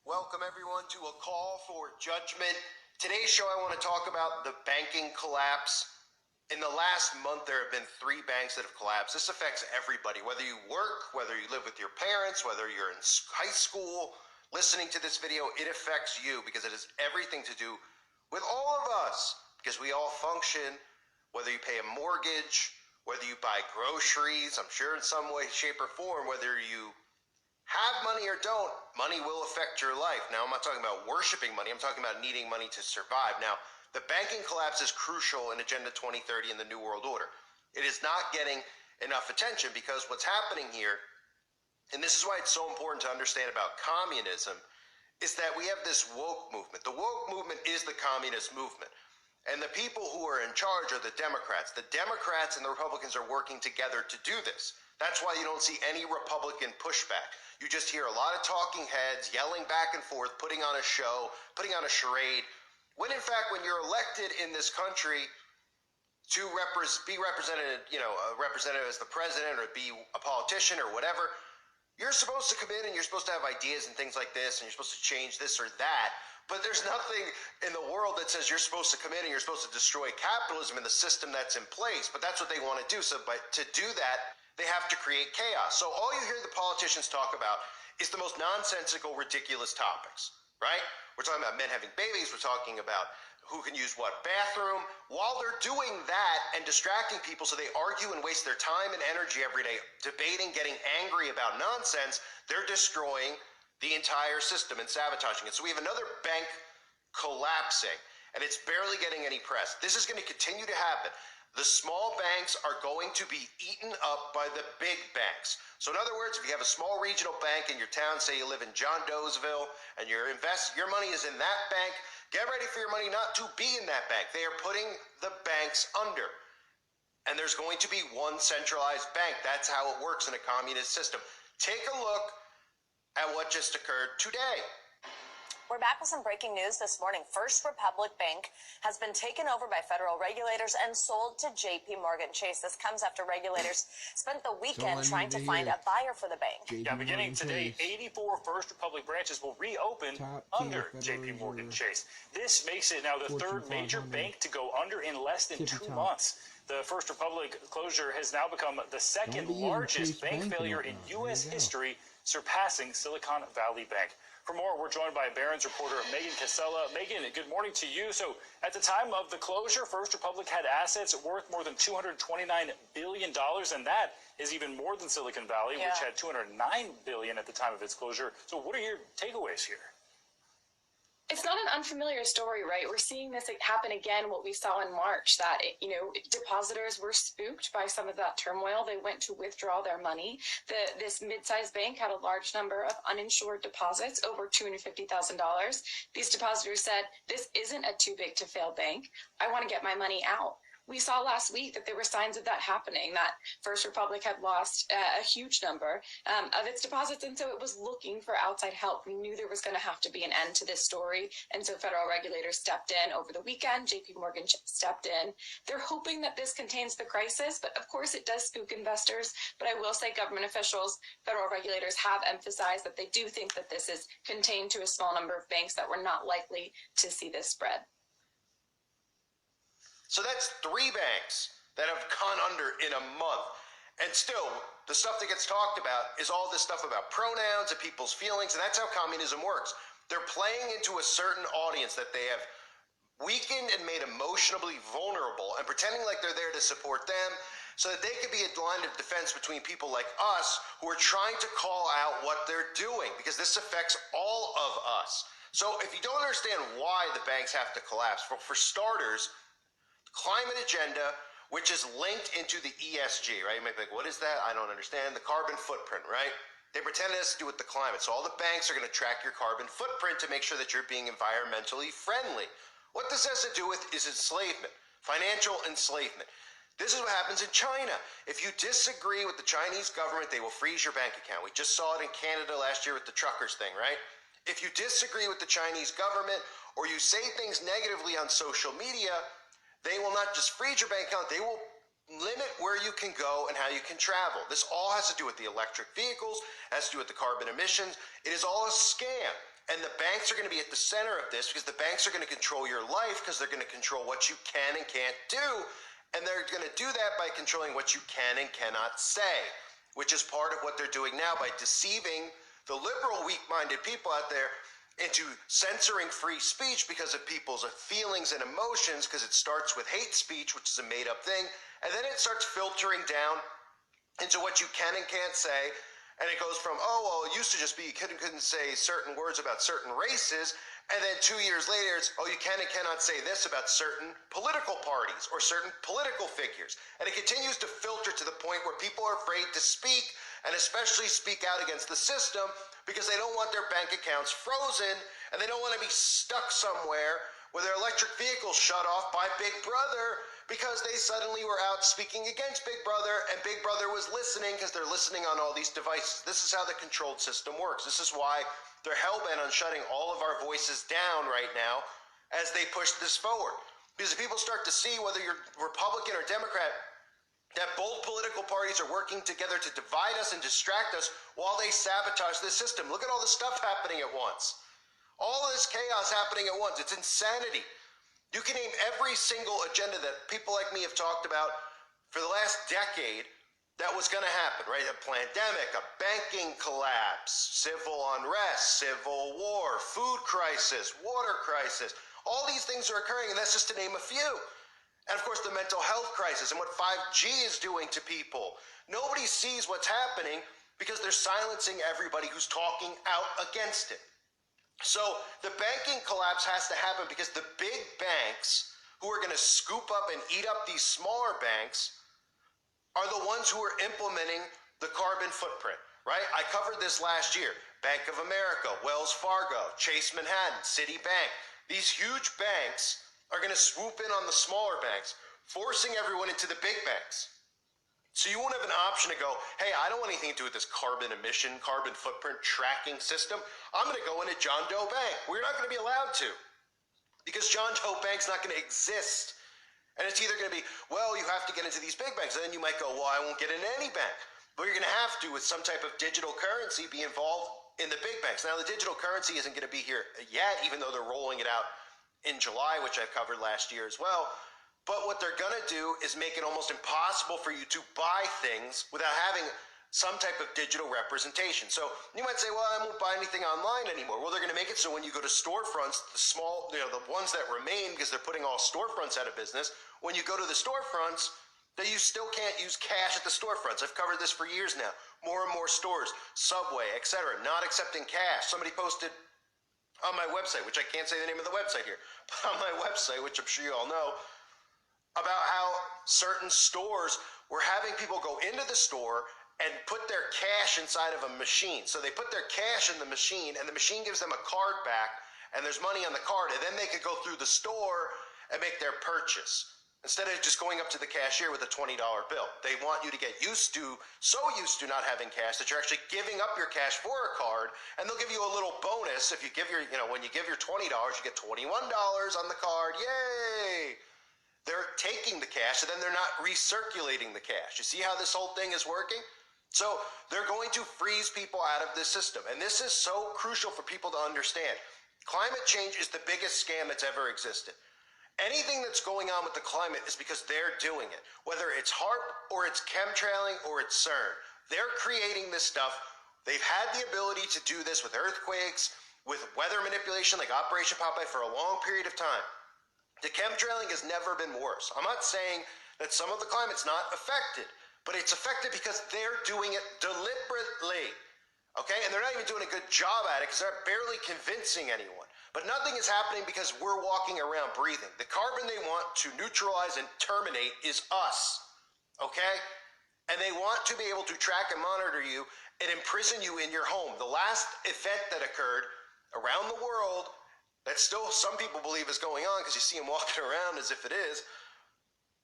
Welcome everyone to A Call for Judgment. Today's show I want to talk about the banking collapse. In the last month there have been 3 banks that have collapsed. This affects everybody, whether you work, whether you live with your parents, whether you're in high school. Listening to this video, it affects you because it has everything to do with all of us, because we all function, whether you pay a mortgage, whether you buy groceries, I'm sure in some way, shape, or form, whether you have money or don't, money will affect your life. Now, I'm not talking about worshiping money. I'm talking about needing money to survive. Now, the banking collapse is crucial in Agenda 2030 in the New World Order. It is not getting enough attention because what's happening here, and this is why it's so important to understand about communism, is that we have this woke movement. The woke movement is the communist movement. And the people who are in charge are the Democrats. The Democrats and the Republicans are working together to do this. That's why you don't see any Republican pushback. You just hear a lot of talking heads yelling back and forth, putting on a show, putting on a charade. When in fact, when you're elected in this country to be represented, a representative as the president or be a politician or whatever, you're supposed to come in and you're supposed to have ideas and things like this, and you're supposed to change this or that. But there's nothing in the world that says you're supposed to come in and you're supposed to destroy capitalism and the system that's in place. But that's what they want to do. So, but to do that, they have to create chaos. So all you hear the politicians talk about is the most nonsensical, ridiculous topics, right? We're talking about men having babies. We're talking about who can use what bathroom. While they're doing that and distracting people so they argue and waste their time and energy every day debating, getting angry about nonsense, they're destroying the entire system and sabotaging it. So we have another bank collapsing, and it's barely getting any press. This is going to continue to happen. The small banks are going to be eaten up by the big banks. So in other words, if you have a small regional bank in your town, say you live in John Doesville, and your money is in that bank, get ready for your money not to be in that bank. They are putting the banks under. And there's going to be one centralized bank. That's how it works in a communist system. Take a look at what just occurred today. We're back with some breaking news this morning. First Republic Bank has been taken over by federal regulators and sold to JP Morgan Chase. This comes after regulators spent the weekend trying to find a buyer for the bank. Beginning today, 84 First Republic branches will reopen under JP Morgan Chase. This makes it now the third major bank to go under in less than 2 months. The First Republic closure has now become the second largest bank failure in U.S. history, surpassing Silicon Valley Bank. For more, we're joined by Barron's reporter Megan Casella. Megan, good morning to you. So at the time of the closure, First Republic had assets worth more than $229 billion, and that is even more than Silicon Valley, which had $209 billion at the time of its closure. So what are your takeaways here? It's not an unfamiliar story, right? We're seeing this happen again, what we saw in March, that, depositors were spooked by some of that turmoil. They went to withdraw their money. This mid-sized bank had a large number of uninsured deposits, over $250,000. These depositors said, this isn't a too big to fail bank. I want to get my money out. We saw last week that there were signs of that happening, that First Republic had lost a huge number of its deposits, and so it was looking for outside help. We knew there was going to have to be an end to this story, and so federal regulators stepped in over the weekend. JP Morgan stepped in. They're hoping that this contains the crisis, but of course it does spook investors. But I will say government officials, federal regulators have emphasized that they do think that this is contained to a small number of banks that were not likely to see this spread. So that's 3 banks that have gone under in a month. And still, the stuff that gets talked about is all this stuff about pronouns and people's feelings, and that's how communism works. They're playing into a certain audience that they have weakened and made emotionally vulnerable and pretending like they're there to support them so that they could be a line of defense between people like us who are trying to call out what they're doing, because this affects all of us. So if you don't understand why the banks have to collapse, for starters, climate agenda, which is linked into the ESG, right? You might be like, what is that? I don't understand. The carbon footprint, right? They pretend it has to do with the climate. So all the banks are going to track your carbon footprint to make sure that you're being environmentally friendly. What this has to do with is enslavement, financial enslavement. This is what happens in China. If you disagree with the Chinese government, they will freeze your bank account. We just saw it in Canada last year with the truckers thing, right? If you disagree with the Chinese government or you say things negatively on social media, they will not just freeze your bank account, they will limit where you can go and how you can travel. This all has to do with the electric vehicles, has to do with the carbon emissions. It is all a scam. And the banks are going to be at the center of this because the banks are going to control your life because they're going to control what you can and can't do. And they're going to do that by controlling what you can and cannot say, which is part of what they're doing now by deceiving the liberal, weak-minded people out there into censoring free speech because of people's feelings and emotions, because it starts with hate speech, which is a made-up thing, and then it starts filtering down into what you can and can't say. And it goes from, oh, well, it used to just be you couldn't say certain words about certain races. And then 2 years later, it's, oh, you can and cannot say this about certain political parties or certain political figures. And it continues to filter to the point where people are afraid to speak, and especially speak out against the system, because they don't want their bank accounts frozen, and they don't want to be stuck somewhere where their electric vehicles shut off by Big Brother because they suddenly were out speaking against Big Brother, and Big Brother was listening because they're listening on all these devices. This is how the controlled system works. This is why they're hell-bent on shutting all of our voices down right now as they push this forward. Because if people start to see, whether you're Republican or Democrat, that both political parties are working together to divide us and distract us while they sabotage the system. Look at all the stuff happening at once. All this chaos happening at once. It's insanity. You can name every single agenda that people like me have talked about for the last decade that was going to happen, right? A pandemic, a banking collapse, civil unrest, civil war, food crisis, water crisis. All these things are occurring, and that's just to name a few. And of course, the mental health crisis and what 5G is doing to people. Nobody sees what's happening because they're silencing everybody who's talking out against it. So the banking collapse has to happen because the big banks who are going to scoop up and eat up these smaller banks are the ones who are implementing the carbon footprint, right? I covered this last year. Bank of America, Wells Fargo, Chase Manhattan, Citibank. These huge banks are going to swoop in on the smaller banks, forcing everyone into the big banks. So you won't have an option to go, hey, I don't want anything to do with this carbon emission, carbon footprint tracking system. I'm going to go into John Doe Bank. We're not going to be allowed to, because John Doe Bank's not going to exist. And it's either going to be, well, you have to get into these big banks. And then you might go, well, I won't get into any bank. But you're going to have to, with some type of digital currency, be involved in the big banks. Now, the digital currency isn't going to be here yet, even though they're rolling it out in July, which I've covered last year as well. But what they're going to do is make it almost impossible for you to buy things without having some type of digital representation. So you might say, well, I won't buy anything online anymore. Well, they're going to make it so when you go to storefronts, the small, the ones that remain, because they're putting all storefronts out of business, when you go to the storefronts, that you still can't use cash at the storefronts. I've covered this for years now. More and more stores, Subway, etc., not accepting cash. Somebody posted on my website, which I can't say the name of the website here, but on my website, which I'm sure you all know, about how certain stores were having people go into the store and put their cash inside of a machine. So they put their cash in the machine, and the machine gives them a card back, and there's money on the card, and then they could go through the store and make their purchase, instead of just going up to the cashier with a $20 bill. They want you to get so used to not having cash, that you're actually giving up your cash for a card, and they'll give you a little bonus. If you give when you give your $20, you get $21 on the card. Yay! They're taking the cash, and then they're not recirculating the cash. You see how this whole thing is working? So they're going to freeze people out of this system. And this is so crucial for people to understand. Climate change is the biggest scam that's ever existed. Anything that's going on with the climate is because they're doing it. Whether it's HARP or it's chemtrailing or it's CERN. They're creating this stuff. They've had the ability to do this with earthquakes, with weather manipulation like Operation Popeye for a long period of time. The chemtrailing has never been worse. I'm not saying that some of the climate's not affected, but it's affected because they're doing it deliberately. Okay? And they're not even doing a good job at it because they're barely convincing anyone. But nothing is happening because we're walking around breathing. The carbon they want to neutralize and terminate is us. Okay? And they want to be able to track and monitor you and imprison you in your home. The last event that occurred around the world that still some people believe is going on, because you see them walking around as if it is.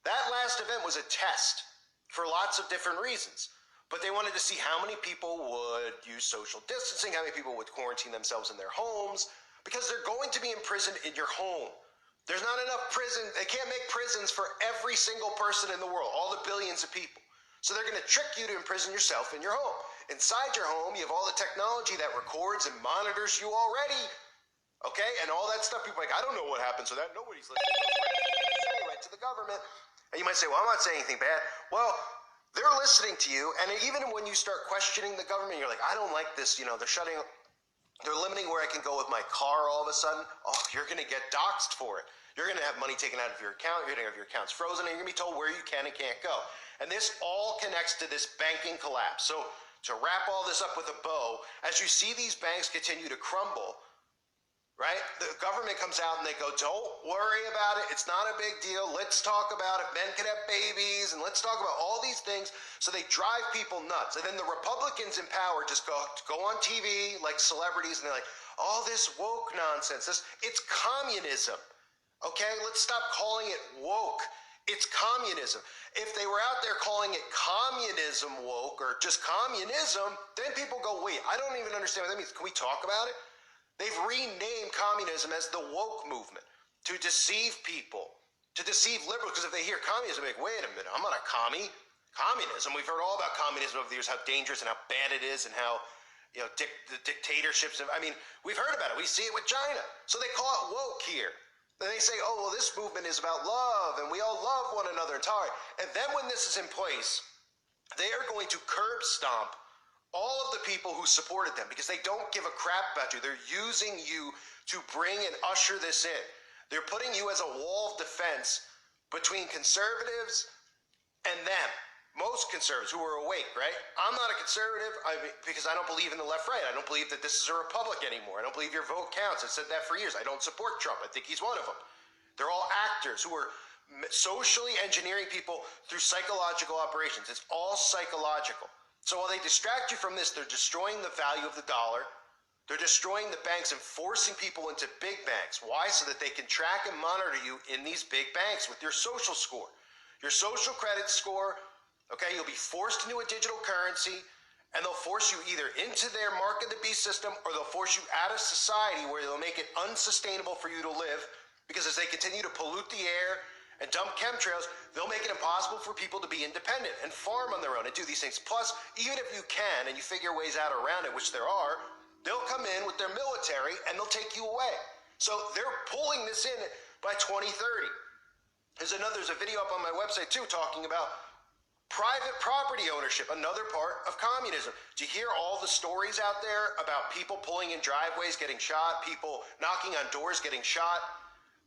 That last event was a test for lots of different reasons. But they wanted to see how many people would use social distancing, how many people would quarantine themselves in their homes, because they're going to be imprisoned in your home. There's not enough prison. They can't make prisons for every single person in the world, all the billions of people. So they're going to trick you to imprison yourself in your home. Inside your home, you have all the technology that records and monitors you already. Okay? And all that stuff, people are like, I don't know what happened to that. Nobody's listening. Right to the government. And you might say, well, I'm not saying anything bad. Well, they're listening to you. And even when you start questioning the government, you're like, I don't like this. You know, they're limiting where I can go with my car all of a sudden. Oh, you're going to get doxxed for it. You're going to have money taken out of your account. You're going to have your accounts frozen. And you're going to be told where you can and can't go. And this all connects to this banking collapse. So to wrap all this up with a bow, as you see these banks continue to crumble, right? The government comes out and they go, don't worry about it. It's not a big deal. Let's talk about it. Men can have babies and let's talk about all these things. So they drive people nuts. And then the Republicans in power just go on TV like celebrities and they're like, all this woke nonsense. It's communism. Okay, let's stop calling it woke. It's communism. If they were out there calling it communism woke or just communism, then people go, wait, I don't even understand what that means. Can we talk about it? They've renamed communism as the woke movement to deceive people, to deceive liberals. Because if they hear communism, they're like, wait a minute, I'm not a commie. Communism, we've heard all about communism over the years, how dangerous and how bad it is and how, you know, the dictatorships. I mean, we've heard about it. We see it with China. So they call it woke here. Then they say, oh, well, this movement is about love and we all love one another and tolerate. And then when this is in place, they are going to curb stomp all of the people who supported them because they don't give a crap about you. They're using you to bring and usher this in. They're putting you as a wall of defense between conservatives and them. Most conservatives who are awake, right? I'm not a conservative because I don't believe in the left-right. I don't believe that this is a republic anymore. I don't believe your vote counts. I've said that for years. I don't support Trump. I think he's one of them. They're all actors who are socially engineering people through psychological operations. It's all psychological. So while they distract you from this, they're destroying the value of the dollar. They're destroying the banks and forcing people into big banks. Why? So that they can track and monitor you in these big banks with your social score. Your social credit score. Okay, you'll be forced into a digital currency and they'll force you either into their mark of the beast system or they'll force you out of society where they'll make it unsustainable for you to live because as they continue to pollute the air and dump chemtrails, they'll make it impossible for people to be independent and farm on their own and do these things. Plus, even if you can and you figure ways out around it, which there are, they'll come in with their military and they'll take you away. So they're pulling this in by 2030. There's a video up on my website too talking about private property ownership, another part of communism. Do you hear all the stories out there about people pulling in driveways, getting shot, people knocking on doors, getting shot?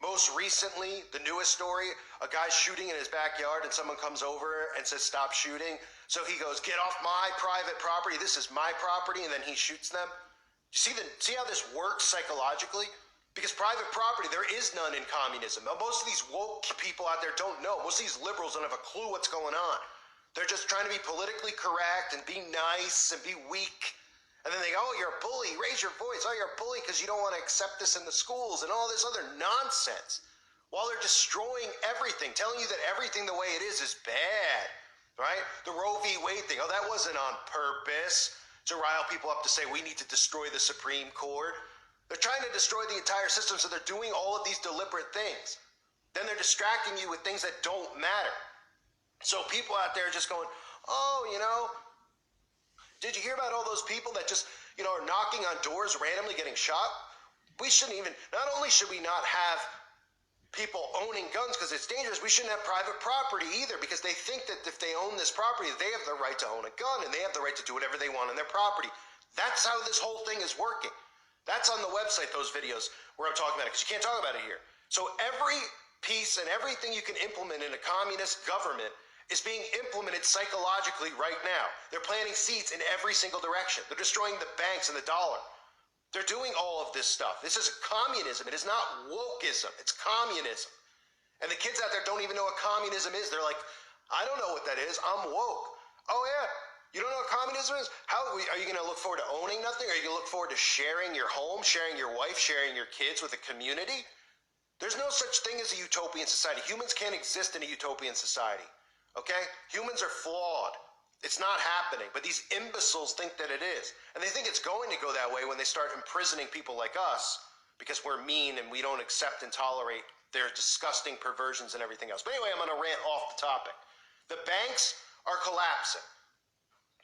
Most recently, the newest story, a guy's shooting in his backyard and someone comes over and says, stop shooting. So he goes, get off my private property. This is my property. And then he shoots them. You see how this works psychologically? Because private property, there is none in communism. Now, most of these woke people out there don't know. Most of these liberals don't have a clue what's going on. They're just trying to be politically correct and be nice and be weak. And then they go, oh, you're a bully. Raise your voice. Oh, you're a bully because you don't want to accept this in the schools and all this other nonsense. While they're destroying everything, telling you that everything the way it is bad, right? The Roe v. Wade thing, oh, that wasn't on purpose to rile people up to say we need to destroy the Supreme Court. They're trying to destroy the entire system, so they're doing all of these deliberate things. Then they're distracting you with things that don't matter. So people out there are just going, oh, you know, did you hear about all those people that just, you know, are knocking on doors randomly getting shot? We shouldn't even, not only should we not have people owning guns because it's dangerous, we shouldn't have private property either because they think that if they own this property, they have the right to own a gun and they have the right to do whatever they want on their property. That's how this whole thing is working. That's on the website, those videos where I'm talking about it because you can't talk about it here. So every piece and everything you can implement in a communist government is being implemented psychologically right now. They're planting seeds in every single direction. They're destroying the banks and the dollar. They're doing all of this stuff. This is communism. It is not wokeism. It's communism. And the kids out there don't even know what communism is. They're like, I don't know what that is. I'm woke. Oh, yeah. You don't know what communism is? Are you going to look forward to owning nothing? Are you going to look forward to sharing your home, sharing your wife, sharing your kids with a community? There's no such thing as a utopian society. Humans can't exist in a utopian society. Okay? Humans are flawed. It's not happening. But these imbeciles think that it is. And they think it's going to go that way when they start imprisoning people like us because we're mean and we don't accept and tolerate their disgusting perversions and everything else. But anyway, I'm going to rant off the topic. The banks are collapsing.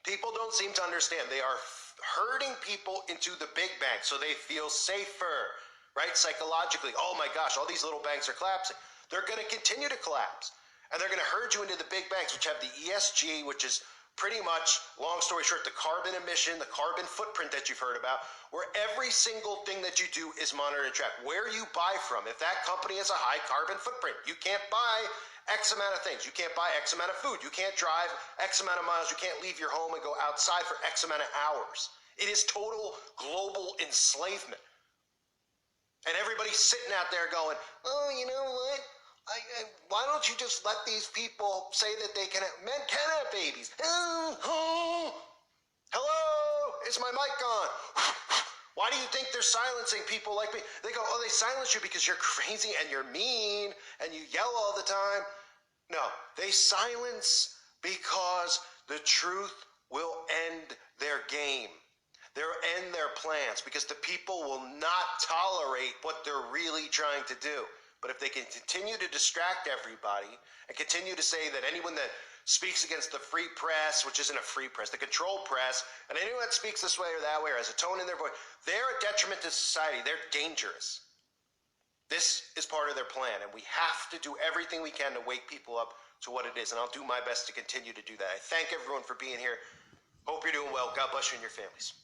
People don't seem to understand. They are herding people into the big banks so they feel safer, right? Psychologically. Oh my gosh, all these little banks are collapsing. They're going to continue to collapse. And they're going to herd you into the big banks, which have the ESG, which is pretty much, long story short, the carbon emission, the carbon footprint that you've heard about, where every single thing that you do is monitored and tracked. Where you buy from, if that company has a high carbon footprint, you can't buy X amount of things. You can't buy X amount of food. You can't drive X amount of miles. You can't leave your home and go outside for X amount of hours. It is total global enslavement. And everybody's sitting out there going, oh, you know what? Why don't you just let these people say that men can have babies? Hello? Is my mic on? Why do you think they're silencing people like me? They go, oh, they silence you because you're crazy and you're mean and you yell all the time. No, they silence because the truth will end their game. They'll end their plans because the people will not tolerate what they're really trying to do. But if they can continue to distract everybody and continue to say that anyone that speaks against the free press, which isn't a free press, the controlled press, and anyone that speaks this way or that way or has a tone in their voice, they're a detriment to society. They're dangerous. This is part of their plan, and we have to do everything we can to wake people up to what it is, and I'll do my best to continue to do that. I thank everyone for being here. Hope you're doing well. God bless you and your families.